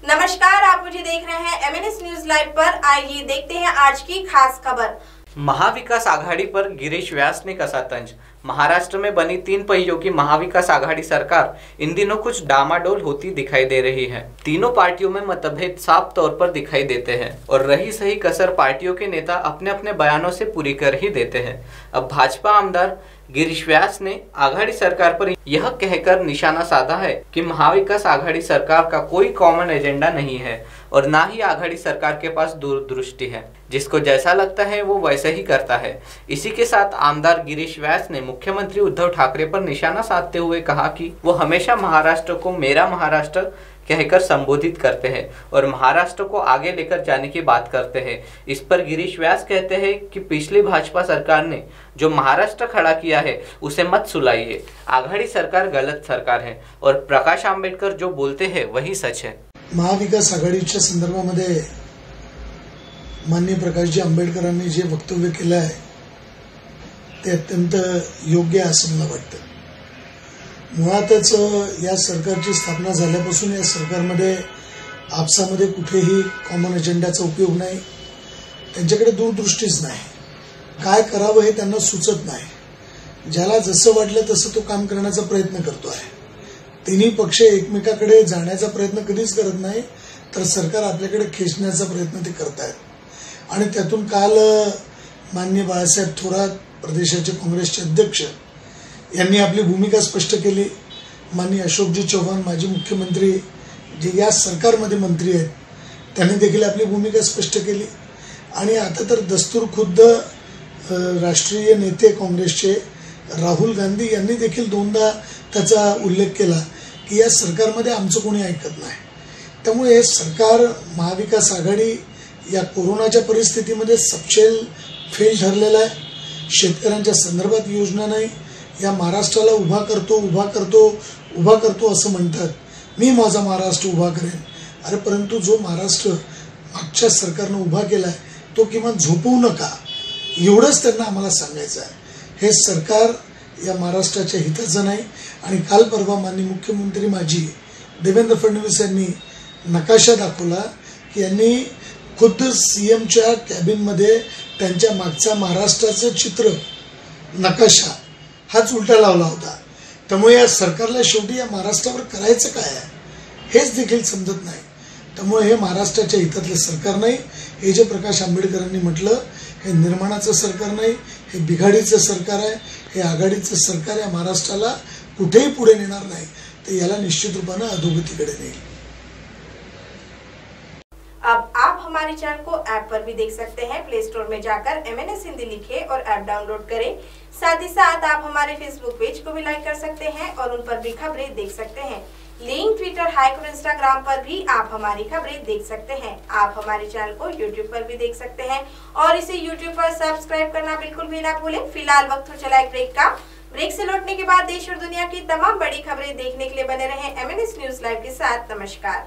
नमस्कार, आप मुझे देख रहे हैं MNS न्यूज लाइव पर। आइए देखते हैं आज की खास खबर। महाविकास आघाड़ी पर गिरीश व्यास ने कसा तंज। महाराष्ट्र में बनी 3 पहियों की महाविकास आघाड़ी सरकार इन दिनों कुछ डामाडोल होती दिखाई दे रही है। तीनों पार्टियों में मतभेद साफ तौर पर दिखाई देते हैं और रही सही कसर पार्टियों के नेता अपने अपने बयानों से पूरी कर ही देते हैं। अब भाजपा आमदार गिरीश व्यास ने आघाड़ी सरकार पर यह कहकर निशाना साधा है कि महाविकास आघाड़ी सरकार का कोई कॉमन एजेंडा नहीं है और ना ही आघाड़ी सरकार के पास दूरदृष्टि है। जिसको जैसा लगता है वो वैसे ही करता है। इसी के साथ आमदार गिरीश व्यास ने मुख्यमंत्री उद्धव ठाकरे पर निशाना साधते हुए कहा कि वो हमेशा महाराष्ट्र को मेरा महाराष्ट्र कहकर संबोधित करते हैं और महाराष्ट्र को आगे लेकर जाने की बात करते हैं। इस पर गिरीश व्यास कहते हैं कि पिछली भाजपा सरकार ने जो महाराष्ट्र खड़ा किया है उसे मत सुलाइए। आघाड़ी सरकार गलत सरकार है और प्रकाश आंबेडकर जो बोलते हैं वही सच है। महाविकास आघाडीच्या संदर्भामध्ये माननीय प्रकाशजी आंबेडकरांनी जे वक्तव्य केलं आहे ते अत्यंत योग्य आहे असं मला वाटतं। मुळातच या सरकारची स्थापना झाल्यापासून या सरकारमध्ये आपसामध्ये कुठेही कॉमन एजेंडाचा उपयोग नाही, त्यांच्याकडे दूरदृष्टीच नाही, काय करावं हे त्यांना सुचत नाही। ज्याला जसं वाटलं तसं तो काम करण्याचा प्रयत्न करतो आहे। तिन्ही पक्ष एकमेकाकडे जाण्याचा प्रयत्न कधीच करत नाही, तर सरकार आपल्याकडे खेचण्याचा प्रयत्न ते करतायत। आणि त्यातून काल माननीय बाळासाहेब थोरात प्रदेशाचे काँग्रेसचे अध्यक्ष यांनी आपली भूमिका स्पष्ट केली। माननीय अशोकजी चव्हाण माजी मुख्यमंत्री जे या सरकारमध्ये मंत्री आहेत त्यांनी देखील आपली भूमिका स्पष्ट केली। आणि आता तर दस्तूर खुद्द राष्ट्रीय नेते काँग्रेसचे राहुल गांधी यांनी देखील दोनदा त्याचा उल्लेख केला की या सरकारमध्ये आमचं कोणी ऐकत नाही। त्यामुळे हे सरकार महाविकास आघाडी या कोरोनाच्या परिस्थितीमध्ये सपशेल फेल ठरलेला आहे। शेतकऱ्यांच्या संदर्भात योजना नाही, या महाराष्ट्राला उभा करतो असं म्हणतात। मी माझा महाराष्ट्र उभा करेन। अरे परंतु जो महाराष्ट्र मागच्या सरकारने उभा केलाय तो किमान झोपवू नका, एवढंच त्यांना आम्हाला सांगायचं आहे। हे सरकार या महाराष्ट्राच्या हिताचं नाही। आणि काल परवा माननीय मुख्यमंत्री माजी देवेंद्र फडणवीस यांनी नकाशा दाखवला की यांनी खुद्द सीएमच्या कॅबिनमध्ये त्यांच्या मागच्या महाराष्ट्राचं चित्र नकाशा हाच उलटा लावला होता। त्यामुळे या सरकारला शेवटी या महाराष्ट्रावर करायचं काय आहे हेच देखील समजत नाही। त्यामुळे हे महाराष्ट्राच्या हितातलं सरकार नाही। हे जे प्रकाश आंबेडकरांनी म्हटलं हे निर्माणाचं सरकार नाही, हे बिघाडीचं सरकार आहे, हे आघाडीचं सरकार या महाराष्ट्राला कुठेही पुढे नेणार नाही, तर याला निश्चित रूपाने अधोगतीकडे नेईल। अब आप हमारे चैनल को ऐप पर भी देख सकते हैं। प्ले स्टोर में जाकर MNS हिंदी लिखें और ऐप डाउनलोड करें। साथ ही साथ आप हमारे फेसबुक पेज को भी लाइक कर सकते हैं और उन पर भी खबरें देख सकते हैं। लिंक ट्विटर, हाइक और इंस्टाग्राम पर भी आप हमारी खबरें देख सकते हैं। आप हमारे चैनल को यूट्यूब पर भी देख सकते हैं और इसे यूट्यूब पर सब्सक्राइब करना बिल्कुल भी ना भूलें। फिलहाल वक्त हो चला एक ब्रेक का। ब्रेक से लौटने के बाद देश और दुनिया की तमाम बड़ी खबरें देखने के लिए बने रहें MNS न्यूज लाइव के साथ। नमस्कार।